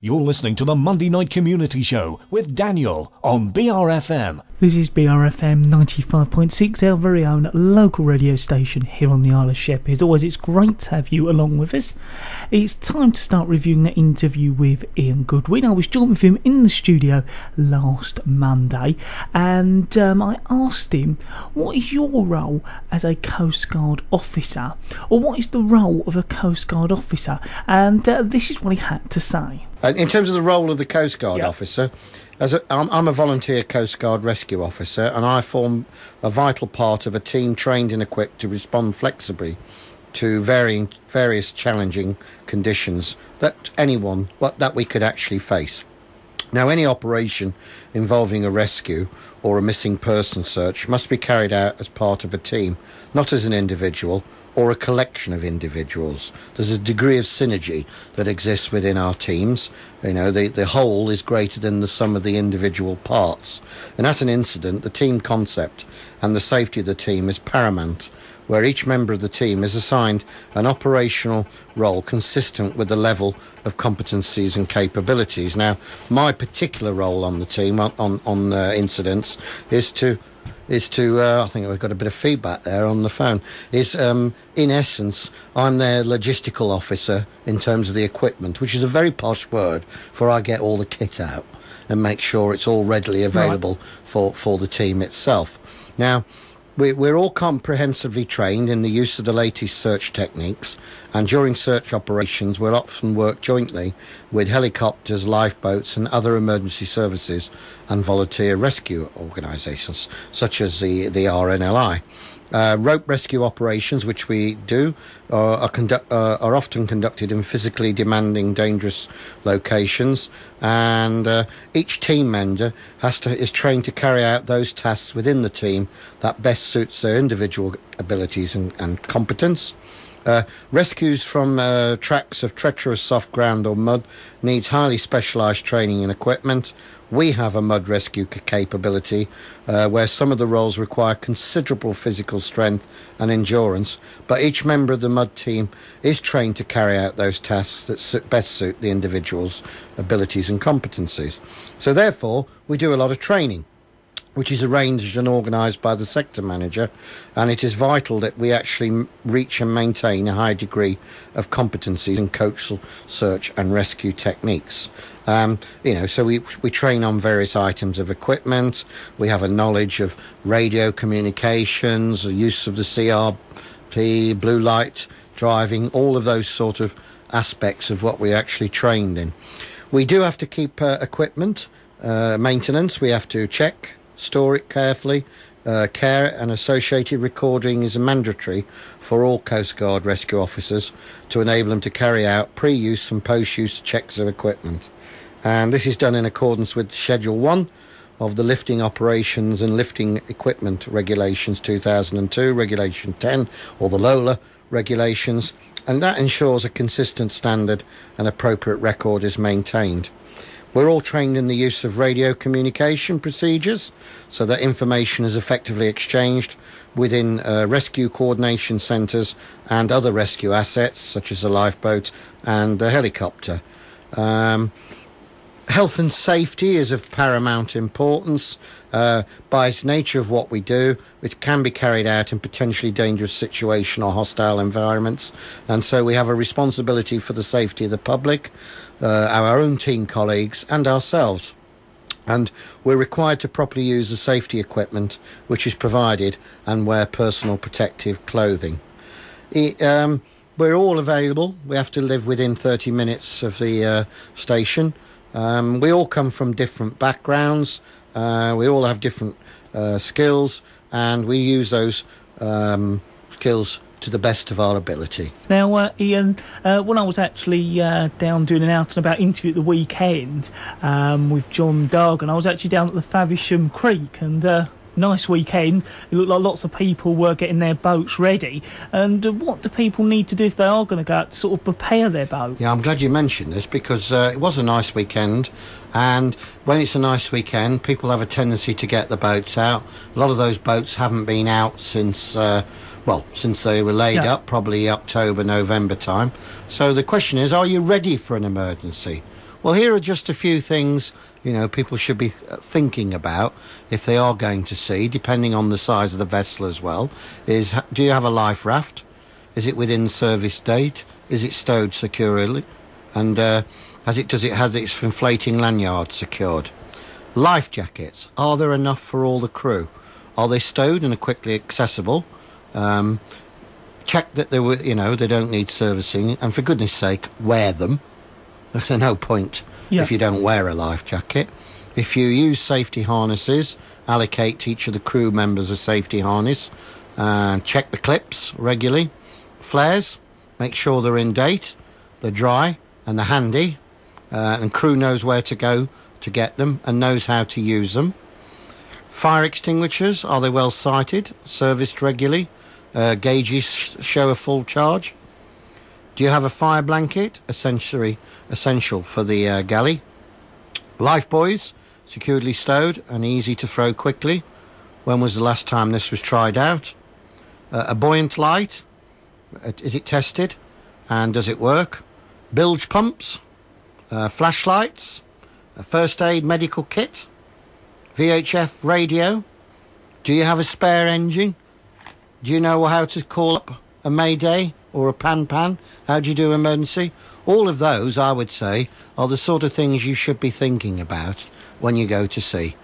You're listening to the Monday Night Community Show with Daniel on BRFM. This is BRFM 95.6, our very own local radio station here on the Isle of Sheppey. As always, it's great to have you along with us. It's time to start reviewing that interview with Ian Goodwin. I was joined with him in the studio last Monday, and I asked him, what is your role as a Coastguard officer? Or what is the role of a Coastguard officer? And this is what he had to say. In terms of the role of the Coastguard officer, I'm a volunteer Coastguard rescue officer, and I form a vital part of a team trained and equipped to respond flexibly to various challenging conditions that we could actually face. Now, any operation involving a rescue or a missing person search must be carried out as part of a team, not as an individual or a collection of individuals. There's a degree of synergy that exists within our teams. You know, the whole is greater than the sum of the individual parts. And at an incident, the team concept and the safety of the team is paramount, where each member of the team is assigned an operational role consistent with the level of competencies and capabilities. Now, my particular role on the team on incidents is to I think we've got a bit of feedback there on the phone, in essence, I'm their logistical officer in terms of the equipment, which is a very posh word for I get all the kit out and make sure it's all readily available for the team itself. Now, we're all comprehensively trained in the use of the latest search techniques, and during search operations we'll often work jointly with helicopters, lifeboats and other emergency services and volunteer rescue organisations such as the RNLI. Rope rescue operations, which we do, are often conducted in physically demanding, dangerous locations, and each team member is trained to carry out those tasks within the team that best suits their individual abilities and competence. Rescues from tracks of treacherous soft ground or mud needs highly specialised training and equipment. We have a mud rescue capability where some of the roles require considerable physical strength and endurance, but each member of the mud team is trained to carry out those tasks that best suit the individual's abilities and competencies. So therefore, we do a lot of training, which is arranged and organised by the sector manager, and it is vital that we actually reach and maintain a high degree of competencies in coastal search and rescue techniques. So we train on various items of equipment. We have a knowledge of radio communications, the use of the CRP, blue light driving, all of those sort of aspects of what we actually trained in. We do have to keep equipment, maintenance. We have to check, store it carefully. Care and associated recording is mandatory for all Coastguard rescue officers to enable them to carry out pre-use and post-use checks of equipment. And this is done in accordance with Schedule 1 of the Lifting Operations and Lifting Equipment Regulations 2002, Regulation 10, or the LOLA regulations, and that ensures a consistent standard and appropriate record is maintained. We're all trained in the use of radio communication procedures so that information is effectively exchanged within rescue coordination centres and other rescue assets such as a lifeboat and a helicopter. Health and safety is of paramount importance. By its nature of what we do, it can be carried out in potentially dangerous situation or hostile environments, and so we have a responsibility for the safety of the public, our own team colleagues and ourselves. And we're required to properly use the safety equipment which is provided and wear personal protective clothing. We're all available. We have to live within 30 minutes of the station. We all come from different backgrounds. We all have different skills, and we use those skills to the best of our ability. Now, Ian, when I was actually down doing an out and about interview at the weekend with John Dargan, I was actually down at the Faversham Creek, and nice weekend. It looked like lots of people were getting their boats ready. And what do people need to do if they are going to go out to sort of prepare their boat? Yeah, I'm glad you mentioned this because it was a nice weekend, and when it's a nice weekend, people have a tendency to get the boats out. A lot of those boats haven't been out since they were laid up, probably October, November time. So the question is, are you ready for an emergency? Well, here are just a few things, people should be thinking about if they are going to sea, depending on the size of the vessel as well. Do you have a life raft? Is it within service date? Is it stowed securely? And does it have its inflating lanyard secured? Life jackets, are there enough for all the crew? Are they stowed and are quickly accessible? Check that they don't need servicing, and for goodness sake, wear them. There's no point if you don't wear a life jacket. If you use safety harnesses, allocate to each of the crew members a safety harness, and check the clips regularly. Flares, make sure they're in date, they're dry and they're handy, and crew knows where to go to get them and knows how to use them. Fire extinguishers, are they well sighted, serviced regularly, gauges show a full charge? Do you have a fire blanket, essential for the galley? Life buoys, securely stowed and easy to throw quickly. When was the last time this was tried out? A buoyant light, is it tested and does it work? Bilge pumps, flashlights, a first aid medical kit, VHF radio. Do you have a spare engine? Do you know how to call up a mayday or a pan? How do you do emergency? All of those, I would say, are the sort of things you should be thinking about when you go to sea.